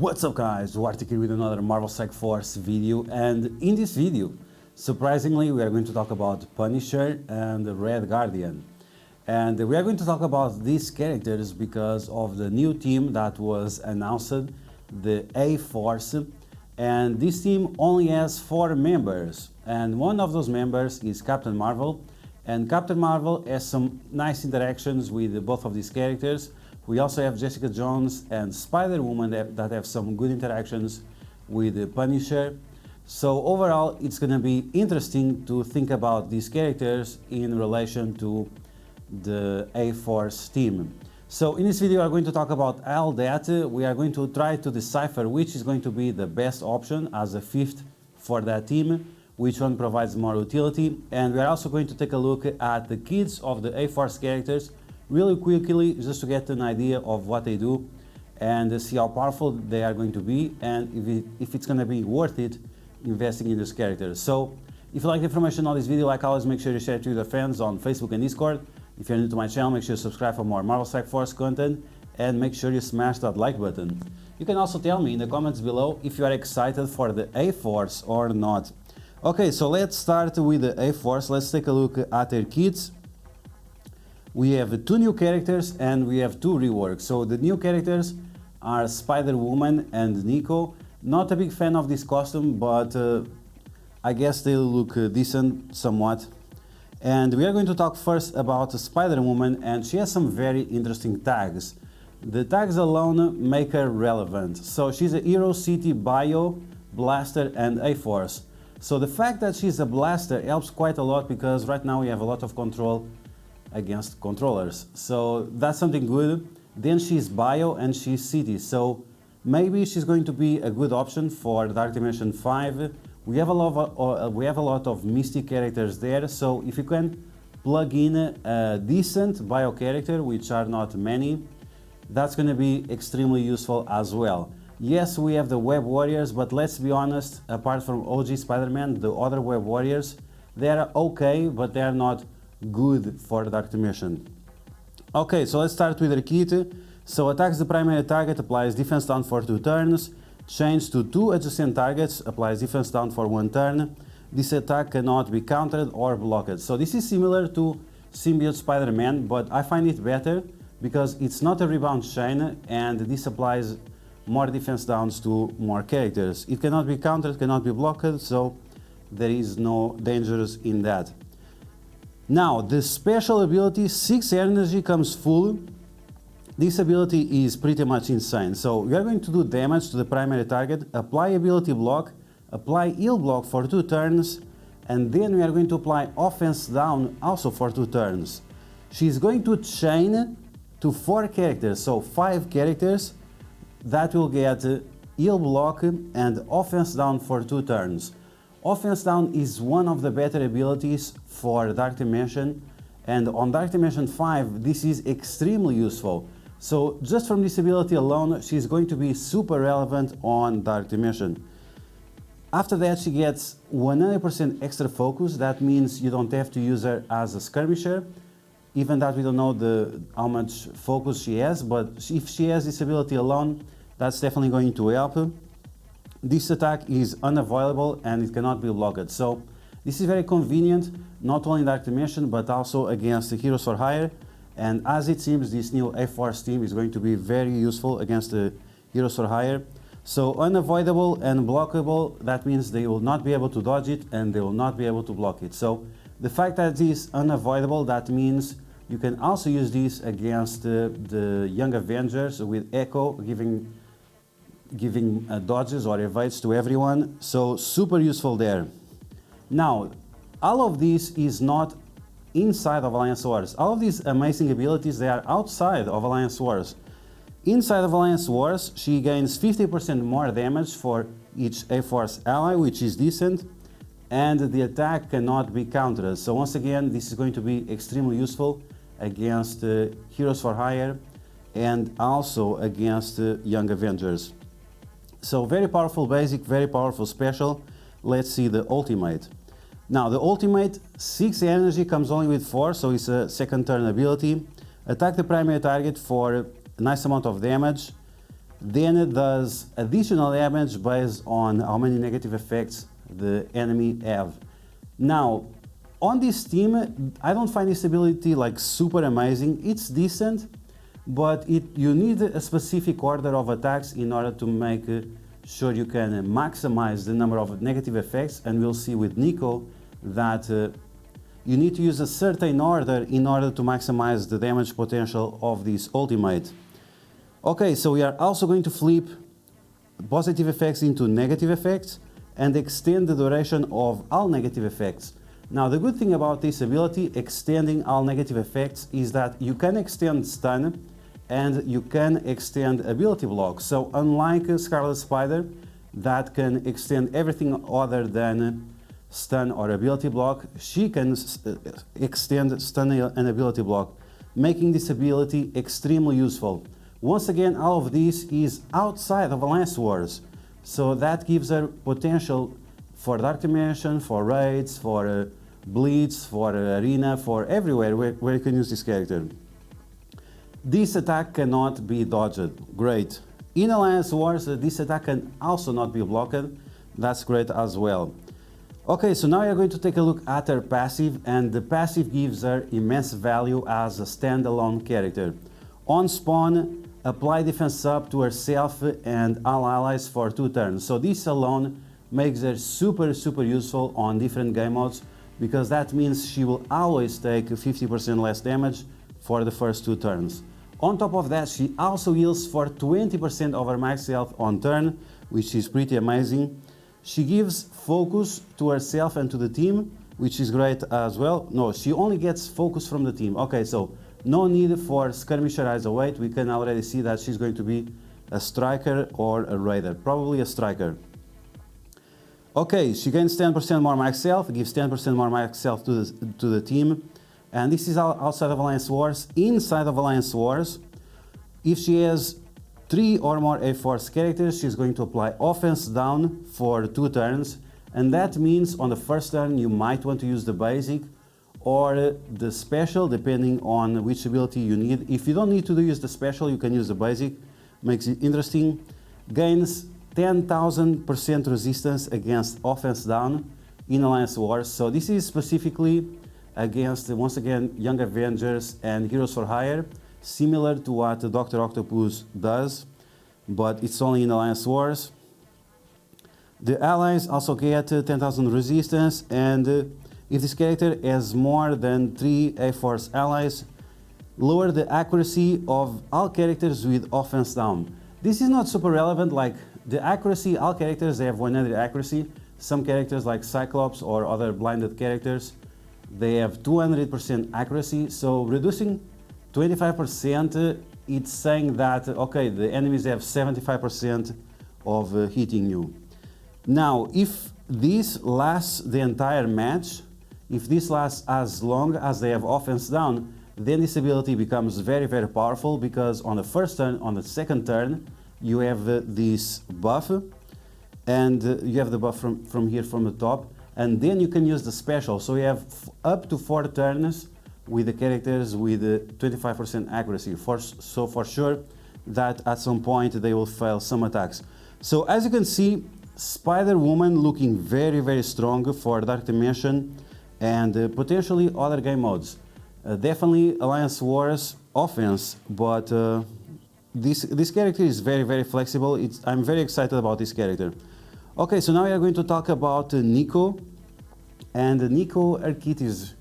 What's up guys, DuArktik here with another Marvel Strike Force video, and in this video, surprisingly, we are going to talk about Punisher and Red Guardian. And we are going to talk about these characters because of the new team that was announced, the A-Force, and this team only has 4 members, and one of those members is Captain Marvel, and Captain Marvel has some nice interactions with both of these characters. We also have Jessica Jones and Spider-Woman that have some good interactions with the Punisher. So overall, it's going to be interesting to think about these characters in relation to the A-Force team. So in this video, we are going to talk about all that. We are going to try to decipher which is going to be the best option as a 5th for that team, which one provides more utility. And we are also going to take a look at the kits of the A-Force characters really quickly, just to get an idea of what they do and see how powerful they are going to be, and if it's going to be worth it investing in these characters. So if you like the information on this video, like always, make sure you share it with your friends on Facebook and Discord. If you're new to my channel, make sure you subscribe for more Marvel Strike Force content, and make sure you smash that like button. You can also tell me in the comments below if you are excited for the A-Force or not. Okay, so let's start with the A-Force. Let's take a look at their kits. We have 2 new characters and we have 2 reworks. So the new characters are Spider-Woman and Nico. Not a big fan of this costume, but I guess they look decent somewhat. And we are going to talk first about Spider-Woman, and she has some very interesting tags. The tags alone make her relevant. So she's a Hero City Bio, Blaster and A-Force. So the fact that she's a Blaster helps quite a lot because right now we have a lot of control against controllers, so that's something good. Then she's Bio and she's City, so maybe she's going to be a good option for Dark Dimension 5. We have a lot of Mystic characters there, so if you can plug in a decent Bio character, which are not many, that's going to be extremely useful as well. Yes, we have the Web Warriors, but let's be honest, apart from OG Spider-Man, the other Web Warriors, they are okay, but they are not good for Dark Dimension. Okay, so let's start with their kit. So attacks the primary target, applies defense down for 2 turns. Change to 2 adjacent targets, applies defense down for 1 turn. This attack cannot be countered or blocked. So this is similar to Symbiote Spider-Man, but I find it better because it's not a rebound chain and this applies more defense downs to more characters. It cannot be countered, cannot be blocked, so there is no dangers in that. Now, the special ability 6 energy comes full. This ability is pretty much insane. So we are going to do damage to the primary target, apply ability block, apply heal block for 2 turns, and then we are going to apply offense down also for 2 turns. She's going to chain to 4 characters, so 5 characters that will get heal block and offense down for 2 turns. Offense down is one of the better abilities for Dark Dimension, and on Dark Dimension 5 this is extremely useful. So just from this ability alone, she's going to be super relevant on Dark Dimension. After that, she gets 100% extra focus. That means you don't have to use her as a skirmisher, even that we don't know how much focus she has, but if she has this ability alone, that's definitely going to help. This attack is unavoidable and it cannot be blocked, so this is very convenient, not only in Dark Dimension but also against the Heroes for Hire, and as it seems this new A-Force team is going to be very useful against the Heroes for Hire. So unavoidable and blockable, that means they will not be able to dodge it and they will not be able to block it. So the fact that it is unavoidable, that means you can also use this against the Young Avengers with Echo giving dodges or evades to everyone, so super useful there. Now, all of this is not inside of Alliance Wars. All of these amazing abilities, they are outside of Alliance Wars. Inside of Alliance Wars, she gains 50% more damage for each A-Force ally, which is decent, and the attack cannot be countered. So once again, this is going to be extremely useful against Heroes for Hire and also against Young Avengers. So very powerful basic, very powerful special. Let's see the ultimate. Now the ultimate 6 energy comes only with 4, so it's a 2nd turn ability. Attack the primary target for a nice amount of damage. then it does additional damage based on how many negative effects the enemy have. Now, on this team, I don't find this ability like super amazing. It's decent, but you need a specific order of attacks in order to make sure you can maximize the number of negative effects, and we'll see with Nico that you need to use a certain order in order to maximize the damage potential of this ultimate. Okay, so we are also going to flip positive effects into negative effects and extend the duration of all negative effects. Now, the good thing about this ability, extending all negative effects, is that you can extend stun and you can extend ability block. So unlike Scarlet Spider, that can extend everything other than stun or ability block, she can extend stun and ability block, making this ability extremely useful. Once again, all of this is outside of Alliance Wars, so that gives her potential for Dark Dimension, for raids, for Blitz, for Arena, for everywhere where you can use this character. This attack cannot be dodged. Great. In Alliance Wars, this attack can also not be blocked. That's great as well. Okay, so now we are going to take a look at her passive, and the passive gives her immense value as a standalone character. On spawn, apply defense up to herself and all allies for 2 turns. So this alone makes her super useful on different game modes, because that means she will always take 50% less damage for the first 2 turns. On top of that, she also heals for 20% of her max health on turn, which is pretty amazing. She gives focus to herself and to the team, which is great as well. No, she only gets focus from the team. Okay, so no need for Skirmisher as a weight. We can already see that she's going to be a striker or a raider, probably a striker. Okay, she gains 10% more max health, gives 10% more max health to the team. And this is outside of Alliance Wars. Inside of Alliance Wars, if she has 3 or more A-Force characters, she's going to apply offense down for 2 turns. And that means on the first turn you might want to use the basic or the special, depending on which ability you need. If you don't need to use the special, you can use the basic. Makes it interesting. Gains 10,000% resistance against offense down in Alliance Wars. So this is specifically against, once again, Young Avengers and Heroes for Hire, similar to what Dr. Octopus does, but it's only in Alliance Wars. The allies also get 10,000 resistance, and if this character has more than 3 A-Force allies, lower the accuracy of all characters with offense down. This is not super relevant, like the accuracy, all characters, they have 100 accuracy. Some characters like Cyclops or other blinded characters, they have 200% accuracy, so reducing 25%, it's saying that, okay, the enemies have 75% of hitting you. Now, if this lasts the entire match, if this lasts as long as they have offense down, then this ability becomes very powerful, because on the first turn, on the second turn, you have this buff, and you have the buff from here from the top, and then you can use the special. So you have up to 4 turns with the characters with 25% accuracy. So for sure that at some point they will fail some attacks. So as you can see, Spider-Woman looking very strong for Dark Dimension and potentially other game modes. Definitely Alliance Wars offense, but this character is very flexible. I'm very excited about this character. Okay, so now we are going to talk about Nico. And Nico, her kit is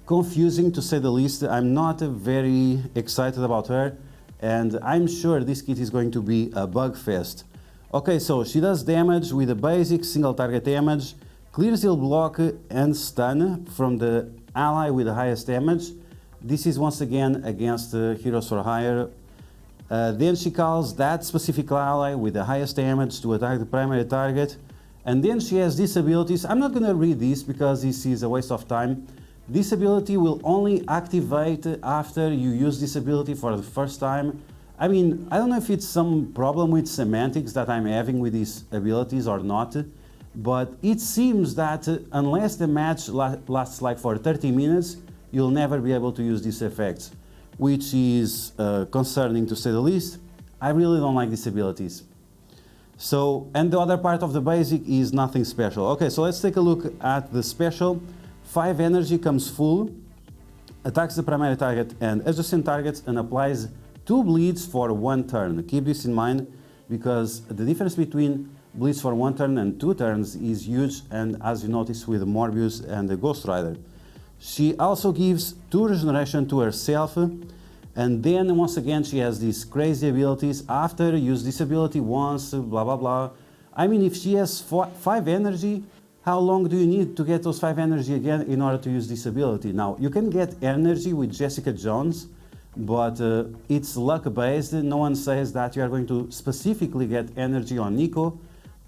confusing to say the least. I'm not very excited about her, and I'm sure this kit is going to be a bug fest. Okay, so she does damage with a basic single target damage, clears heal block and stun from the ally with the highest damage. This is once again against Heroes for Hire. Then she calls that specific ally with the highest damage to attack the primary target. And then she has these abilities. I'm not going to read this because this is a waste of time. This ability will only activate after you use this ability for the first time. I mean, I don't know if it's some problem with semantics that I'm having with these abilities or not, but it seems that unless the match lasts like for 30 minutes, you'll never be able to use these effects, which is concerning to say the least. I really don't like these abilities. So, and the other part of the basic is nothing special. Okay, so let's take a look at the special. 5 energy comes full, attacks the primary target and adjacent targets, and applies 2 bleeds for 1 turn. Keep this in mind, because the difference between bleeds for 1 turn and 2 turns is huge, and as you notice with Morbius and the Ghost Rider. She also gives 2 regeneration to herself, and then once again she has these crazy abilities. After use this ability once, blah blah blah. I mean, if she has 5 energy, how long do you need to get those 5 energy again in order to use this ability? Now, you can get energy with Jessica Jones, but it's luck based. No one says that you are going to specifically get energy on Nico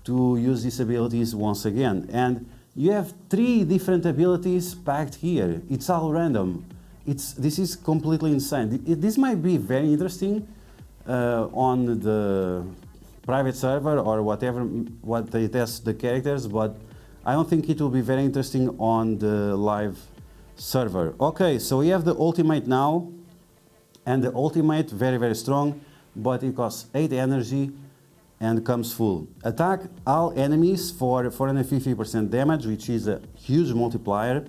to use these abilities once again. And you have 3 different abilities packed here. It's all random. This is completely insane. This might be very interesting on the private server or whatever, what they test the characters, but I don't think it will be very interesting on the live server. Okay, so we have the ultimate now, and the ultimate very, very strong, but it costs 8 energy and comes full. Attack all enemies for 450% damage, which is a huge multiplier.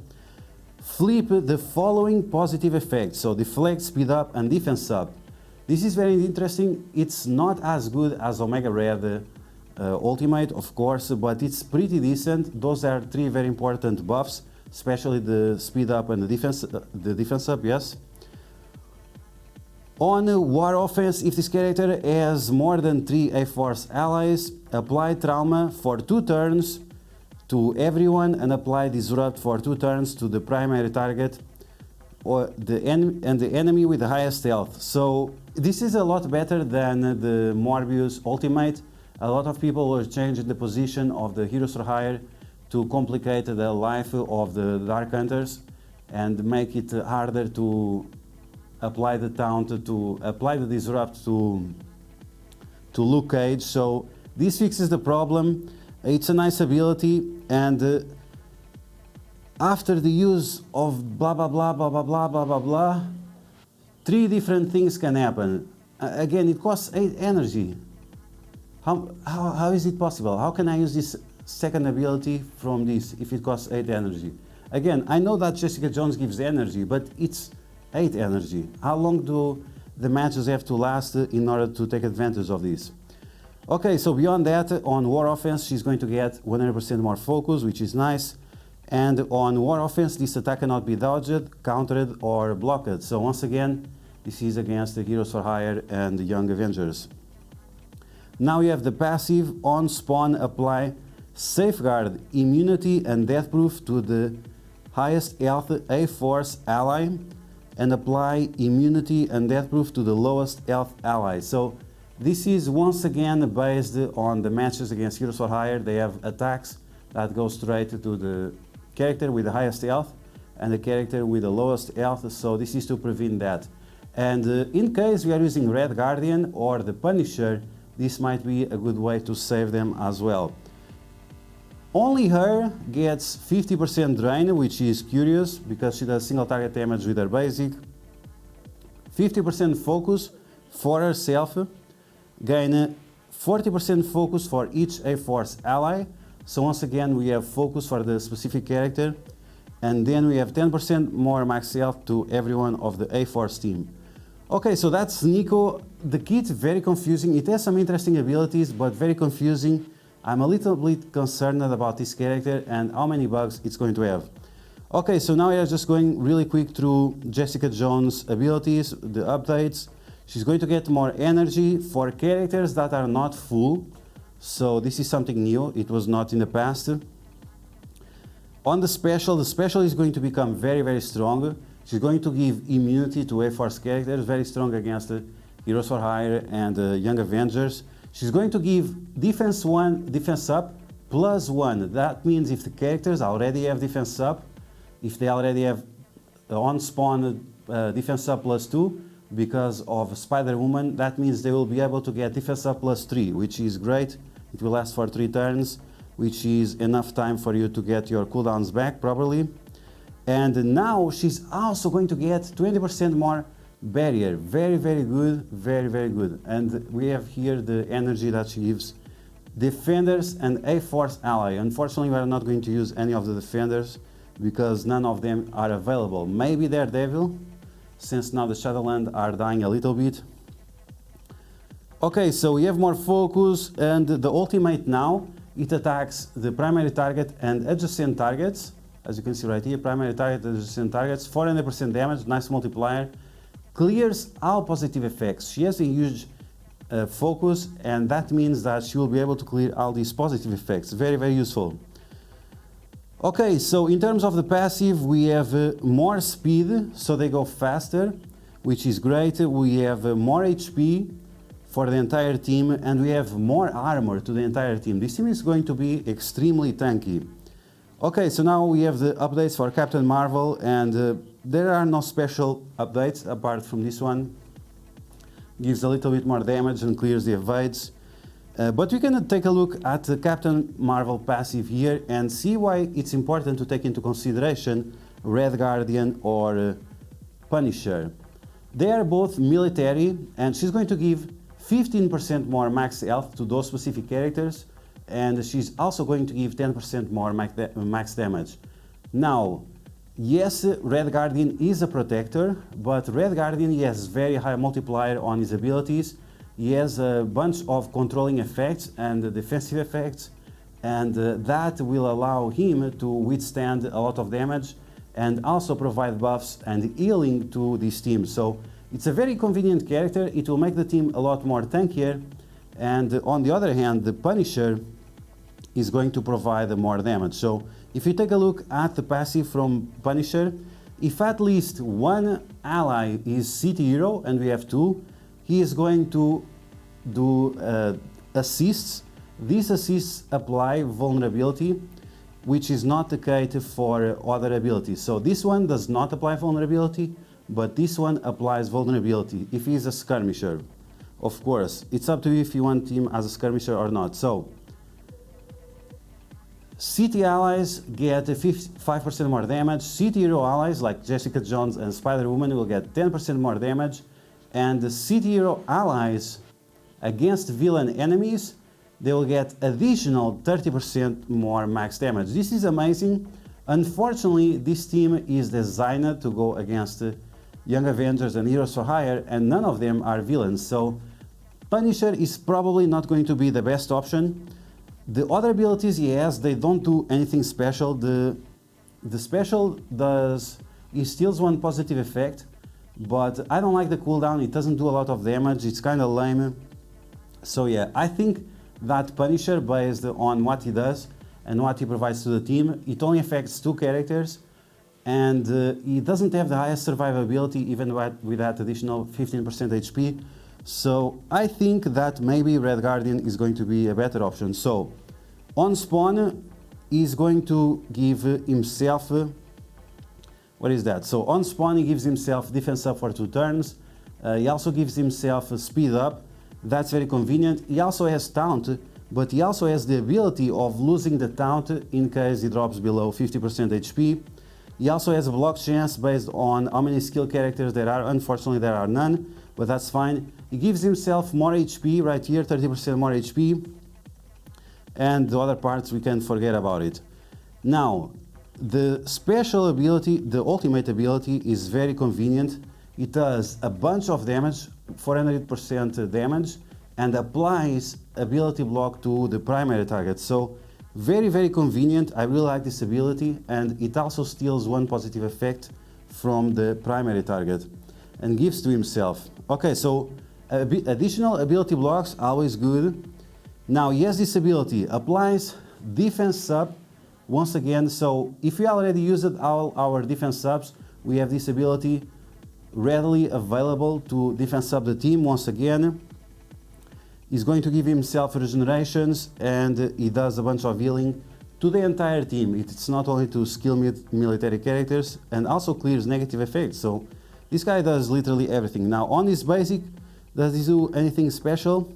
Flip the following positive effects, so deflect, speed up, and defense up. This is very interesting. It's not as good as Omega Red ultimate, of course, but it's pretty decent. Those are 3 very important buffs, especially the speed up and the defense up, yes. On War Offense, if this character has more than 3 A-Force allies, apply Trauma for 2 turns to everyone and apply Disrupt for 2 turns to the primary target or the enemy with the highest health. So this is a lot better than the Morbius ultimate. A lot of people were changing the position of the Heroes for Hire to complicate the life of the Dark Hunters and make it harder to apply the taunt, to apply the Disrupt to Luke Cage. So this fixes the problem. It's a nice ability, and after the use of blah blah blah blah blah blah blah blah blah, 3 different things can happen. Again, it costs 8 energy. How is it possible? How can I use this second ability from this if it costs 8 energy? Again, I know that Jessica Jones gives energy, but it's 8 energy. How long do the matches have to last in order to take advantage of this? Okay, so beyond that, on War Offense, she's going to get 100% more focus, which is nice. And on War Offense, this attack cannot be dodged, countered, or blocked. So once again, this is against the Heroes for Hire and the Young Avengers. Now you have the passive. On spawn, apply Safeguard, Immunity, and Death Proof to the highest health A-Force ally, and apply Immunity and Death Proof to the lowest health ally. So this is once again based on the matches against Heroes for Hire. They have attacks that go straight to the character with the highest health and the character with the lowest health, so this is to prevent that. And in case we are using Red Guardian or the Punisher, this might be a good way to save them as well. Only her gets 50% drain, which is curious because she does single target damage with her basic. 50% focus for herself, gain 40% focus for each A-Force ally. So once again we have focus for the specific character, and then we have 10% more max health to everyone of the A-Force team. Okay, so that's Nico. The kit, very confusing. It has some interesting abilities, but very confusing. I'm a little bit concerned about this character and how many bugs it's going to have. Okay, so now we are just going really quick through Jessica Jones' abilities, the updates. She's going to get more energy for characters that are not full. So this is something new, it was not in the past. On the special is going to become very, very strong. She's going to give immunity to A-Force characters, very strong against the Heroes for Hire and Young Avengers. She's going to give defense 1, defense up, +1. That means if the characters already have defense up, if they already have on spawn defense up +2, because of Spider-Woman, that means they will be able to get defense up +3, which is great. It will last for 3 turns, which is enough time for you to get your cooldowns back properly. And now she's also going to get 20% more Barrier, very, very good, very, very good. And we have here the energy that she gives. Defenders and a force ally. Unfortunately, we are not going to use any of the defenders because none of them are available. Maybe Daredevil, since now the Shadowland are dying a little bit. Okay, so we have more focus, and the ultimate now, it attacks the primary target and adjacent targets. As you can see right here, primary target, adjacent targets, 400% damage, nice multiplier. Clears all positive effects. She has a huge focus, and that means that she will be able to clear all these positive effects. Very, very useful. Okay, so in terms of the passive, we have more speed, so they go faster, which is great. We have more HP for the entire team, and we have more armor to the entire team. This team is going to be extremely tanky. Okay, so now we have the updates for Captain Marvel, and there are no special updates apart from this one. Gives a little bit more damage and clears the evades. But we can take a look at the Captain Marvel passive here and see why it's important to take into consideration Red Guardian or Punisher. They are both military, and she's going to give 15% more max health to those specific characters, and she's also going to give 10% more max damage. Now, yes, Red Guardian is a protector, but Red Guardian, he has very high multiplier on his abilities. He has a bunch of controlling effects and defensive effects, and that will allow him to withstand a lot of damage and also provide buffs and healing to this team. So it's a very convenient character. It will make the team a lot more tankier, and on the other hand, the Punisher is going to provide more damage. So if you take a look at the passive from Punisher, if at least one ally is city hero, and we have two, he is going to do assists. These assists apply vulnerability, which is not the case for other abilities. So this one does not apply vulnerability, but this one applies vulnerability if he is a skirmisher. Of course, it's up to you if you want him as a skirmisher or not. So city allies get 5% more damage. City hero allies like Jessica Jones and Spider-Woman will get 10% more damage. And the city hero allies against villain enemies, they will get additional 30% more max damage. This is amazing. Unfortunately, this team is designed to go against Young Avengers and Heroes for Hire, and none of them are villains. So Punisher is probably not going to be the best option. The other abilities he has, they don't do anything special. The special does, he steals one positive effect, but I don't like the cooldown. It doesn't do a lot of damage. It's kind of lame. So yeah, I think that Punisher, based on what he does and what he provides to the team, it only affects two characters, and he doesn't have the highest survivability even with that additional 15% HP. So I think that maybe Red Guardian is going to be a better option. So on spawn, he's going to give himself, what is that? So on spawn, he gives himself defense up for 2 turns. He also gives himself speed up. That's very convenient. He also has taunt, but he also has the ability of losing the taunt in case he drops below 50% HP. He also has a block chance based on how many skill characters there are. Unfortunately, there are none, but that's fine. He gives himself more HP right here, 30% more HP. And the other parts, we can forget about it. Now, the special ability, the ultimate ability, is very convenient. It does a bunch of damage, 400% damage, and applies ability block to the primary target. So very, very convenient. I really like this ability, and it also steals one positive effect from the primary target and gives to himself. Okay, so additional ability blocks, always good. Now, yes, this ability applies defense sub once again. So if we already used all our defense subs, we have this ability readily available to defense sub the team once again. He's going to give himself regenerations, and he does a bunch of healing to the entire team. It's not only to skill military characters, and also clears negative effects. So this guy does literally everything. Now on his basic, does he do anything special?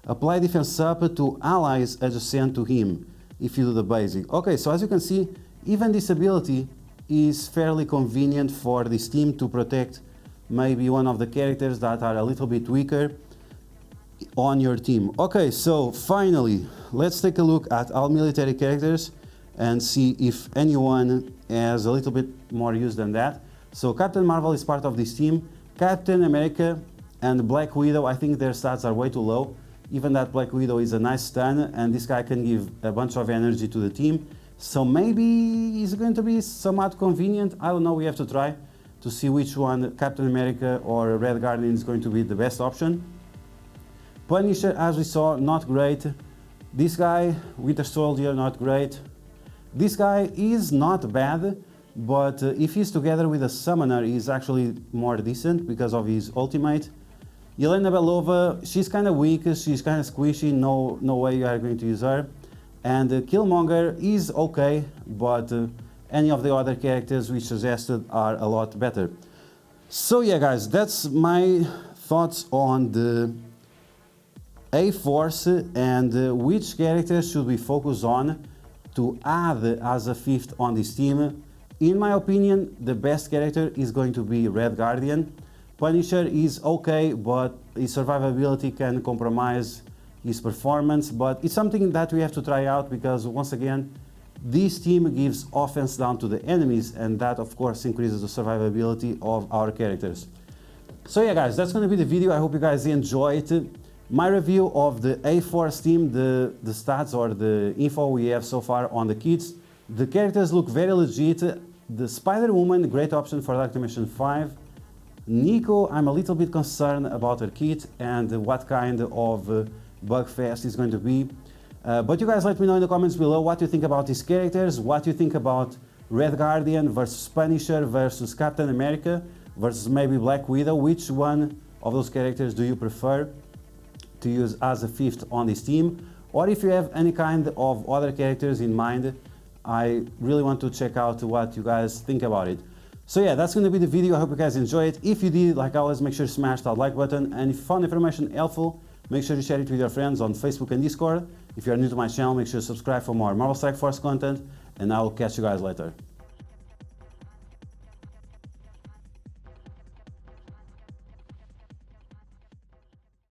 Apply defense sub to allies adjacent to him if you do the basic. Okay, so as you can see, even this ability is fairly convenient for this team to protect maybe one of the characters that are a little bit weaker on your team. Okay, so finally, let's take a look at all military characters and see if anyone has a little bit more use than that. So Captain Marvel is part of this team. Captain America and Black Widow, I think their stats are way too low. Even that Black Widow is a nice stun, and this guy can give a bunch of energy to the team. So maybe it's going to be somewhat convenient. I don't know, we have to try to see which one, Captain America or Red Guardian, is going to be the best option. Punisher, as we saw, not great. This guy, Winter Soldier, not great. This guy is not bad, but if he's together with a summoner, he's actually more decent because of his ultimate. Yelena Belova, she's kind of weak, she's kind of squishy, no way you are going to use her. And Killmonger is okay, but any of the other characters we suggested are a lot better. So yeah guys, that's my thoughts on the A-Force and which characters should we focus on to add as a fifth on this team. In my opinion, the best character is going to be Red Guardian. Punisher is okay, but his survivability can compromise his performance, but it's something that we have to try out because, once again, this team gives offense down to the enemies, and that of course increases the survivability of our characters. So yeah guys, that's going to be the video. I hope you guys enjoyed my review of the A-Force team, the stats or the info we have so far on the kits. The characters look very legit. The Spider-Woman, great option for Dark Dimension 5. Nico, I'm a little bit concerned about her kit and what kind of bugfest is going to be. But you guys let me know in the comments below what you think about these characters, what you think about Red Guardian versus Punisher versus Captain America versus maybe Black Widow. Which one of those characters do you prefer to use as a fifth on this team? Or if you have any kind of other characters in mind, I really want to check out what you guys think about it. So yeah, that's going to be the video. I hope you guys enjoy it. If you did, like always, make sure to smash that like button. And if you found information helpful, make sure to share it with your friends on Facebook and Discord. If you are new to my channel, make sure to subscribe for more Marvel Strike Force content. And I will catch you guys later.